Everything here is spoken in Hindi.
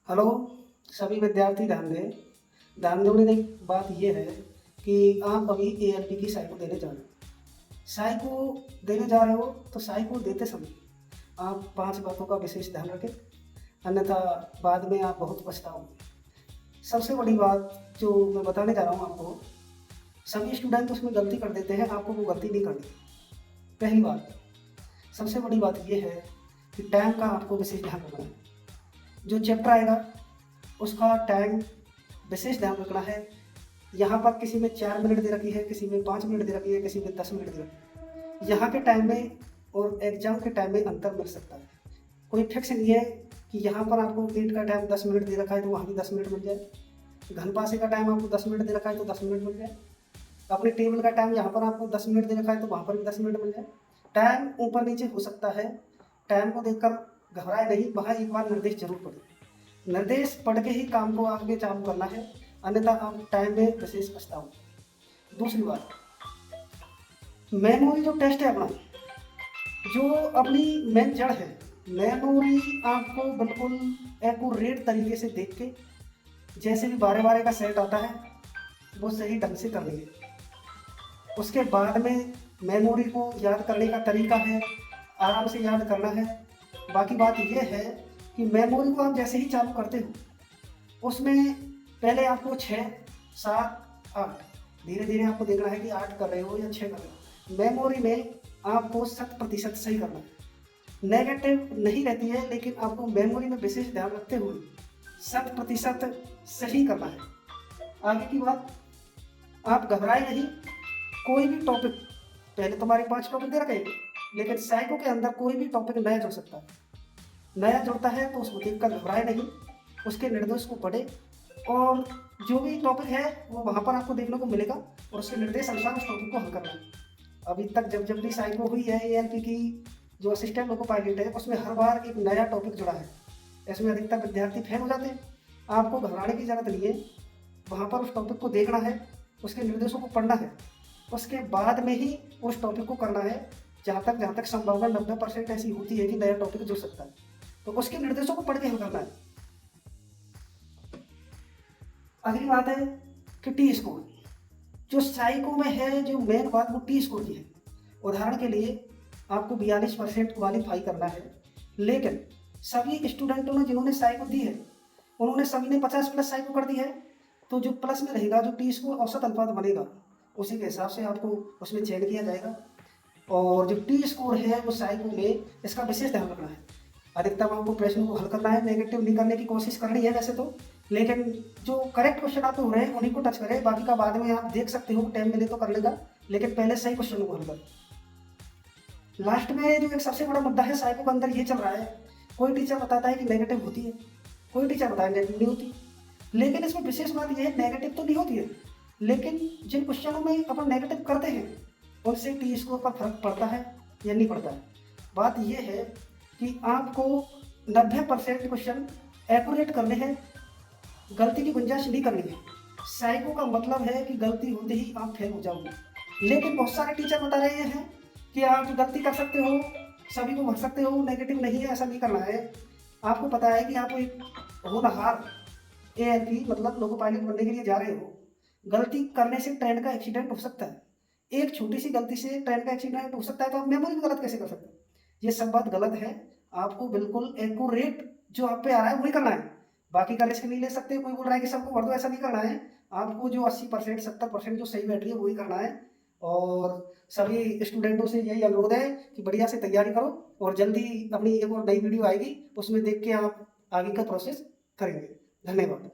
हेलो सभी विद्यार्थी ध्यान देने की बात यह है कि आप अभी एएलपी की साइको देने जा रहे हो। साइको देने जा रहे हो तो साइको देते समय आप 5 बातों का विशेष ध्यान रखें, अन्यथा बाद में आप बहुत पछताओगे। सबसे बड़ी बात जो मैं बताने जा रहा हूँ आपको, सभी स्टूडेंट उसमें गलती कर देते हैं, आपको वो गलती नहीं करनी। पहली बात, सबसे बड़ी बात यह है कि टाइम का आपको विशेष ध्यान रखना है। जो चैप्टर आएगा उसका टाइम विशेष ध्यान रखना है। यहाँ पर किसी में 4 मिनट दे रखी है, किसी में 5 मिनट दे रखी है, किसी में 10 मिनट दे रखी है। यहाँ के टाइम में और एग्जाम के टाइम में अंतर मिल सकता है। कोई फिक्स नहीं है कि यहाँ पर आपको नीट का टाइम 10 मिनट दे रखा है तो वहाँ भी 10 मिनट मिल जाए। घनपासे का टाइम आपको 10 मिनट दे रखा है तो 10 मिनट मिल जाए। अपने टेबल का टाइम यहाँ पर आपको 10 मिनट दे रखा है तो वहाँ पर भी 10 मिनट मिल जाए। टाइम ऊपर नीचे हो सकता है, टाइम को देखकर घबराए नहीं, वहाँ एक बार निर्देश जरूर पढ़े। निर्देश पढ़ के ही काम को आगे चालू करना है, अन्यथा आप टाइम में विशेष पछताओगे। दूसरी बात, मेमोरी जो टेस्ट है अपना, जो अपनी मेन जड़ है, मेमोरी आपको बिल्कुल एक्यूरेट तरीके से देख के, जैसे भी 12-12 का सेट आता है वो सही ढंग से करनी है। उसके बाद में मेमोरी को याद करने का तरीका है, आराम से याद करना है। बाकी बात यह है कि मेमोरी को आप जैसे ही चालू करते हो, उसमें पहले आपको 6, 7, 8 धीरे धीरे आपको देखना है कि 8 कर रहे हो या 6 कर रहे हो। मेमोरी में आपको 100% सही करना है। नेगेटिव नहीं रहती है, लेकिन आपको मेमोरी में विशेष ध्यान रखते हुए 100% सही करना है। आगे की बात, आप घबराए नहीं। कोई भी टॉपिक, पहले तुम्हारे 5 टॉपिक दे रखे हैं, लेकिन साइको के अंदर कोई भी टॉपिक नया जुड़ सकता है। नया जुड़ता है तो उसको देखकर घबराए नहीं, उसके निर्देश को पढ़े, और जो भी टॉपिक है वो वहाँ पर आपको देखने को मिलेगा और उसके निर्देश अनुसार उस टॉपिक को हल करना है। अभी तक जब भी साइको हुई है एएलपी की, जो असिस्टेंट लोको पायलट है, उसमें हर बार एक नया टॉपिक जुड़ा है। इसमें अधिकतर विद्यार्थी फेल हो जाते हैं। आपको घबराने की जरूरत नहीं है, वहाँ पर उस टॉपिक को देखना है, उसके निर्देशों को पढ़ना है, उसके बाद में ही उस टॉपिक को करना है। जहाँ तक संभावना 90% ऐसी होती है कि नया टॉपिक जुड़ सकता है, तो उसके निर्देशों को पढ़ के हल करना है। अगली बात है कि टी स्कोर, जो साइको में है, जो मेन बात वो टी स्कोर की है। उदाहरण के लिए आपको 42% क्वालिफाई करना है, लेकिन सभी स्टूडेंटों ने जिन्होंने साइको दी है, उन्होंने सभी ने 50 प्लस साइको कर दी है। तो जो प्लस में रहेगा, जो टी स्कोर औसत अनुपात बनेगा, उसी के हिसाब से आपको उसमें चयन किया जाएगा। और जो टी स्कोर है वो साइको में, इसका विशेष ध्यान रखना है। अधिकतम आपको प्रश्न को हल करना है, नेगेटिव नहीं करने की कोशिश करनी है वैसे तो, लेकिन जो करेक्ट क्वेश्चन आपके हो रहे हैं उन्हीं को टच करें। बाकी का बाद में आप देख सकते हो, टाइम मिले तो कर लेगा, लेकिन पहले सही क्वेश्चन को हल करें। लास्ट में जो एक सबसे बड़ा मुद्दा है साइको के अंदर ये चल रहा है, कोई टीचर बताता है कि नेगेटिव होती है, कोई टीचर बताता है नेगेटिव नहीं होती। लेकिन इसमें विशेष बात यह है, नेगेटिव तो नहीं होती है, लेकिन जिन क्वेश्चनों में अपन नेगेटिव करते हैं उनसे टी स्कोर पर फर्क पड़ता है या नहीं पड़ता है। बात यह है कि आपको 90% क्वेश्चन एक्यूरेट करने हैं, गलती की गुंजाइश नहीं करनी है। साइको का मतलब है कि गलती होते ही आप फेल हो जाओगे, लेकिन बहुत सारे टीचर बता रहे हैं कि आप गलती कर सकते हो, सभी को भर सकते हो, नेगेटिव नहीं है, ऐसा नहीं करना है। आपको पता है कि आप एक होनहार एएलपी मतलब लोको पायलट बनने के लिए जा रहे हो। गलती करने से ट्रेन का एक्सीडेंट हो सकता है, एक छोटी सी गलती से ट्रेन का एक्सीडेंट हो सकता है, तो आप मेमोरी में गलत कैसे कर सकते हो? ये सब बात गलत है। आपको बिल्कुल एक्यूरेट जो आप पे आ रहा है वही करना है। बाकी का रिस्क नहीं ले सकते। कोई बोल रहा है कि सबको भर दो, ऐसा नहीं करना है। आपको जो 80% 70% जो सही बैठ रही है वही करना है। और सभी स्टूडेंटों से यही अनुरोध है कि बढ़िया से तैयारी करो, और जल्दी अपनी एक और नई वीडियो आएगी, उसमें देख के आप आगे का प्रोसेस करेंगे। धन्यवाद।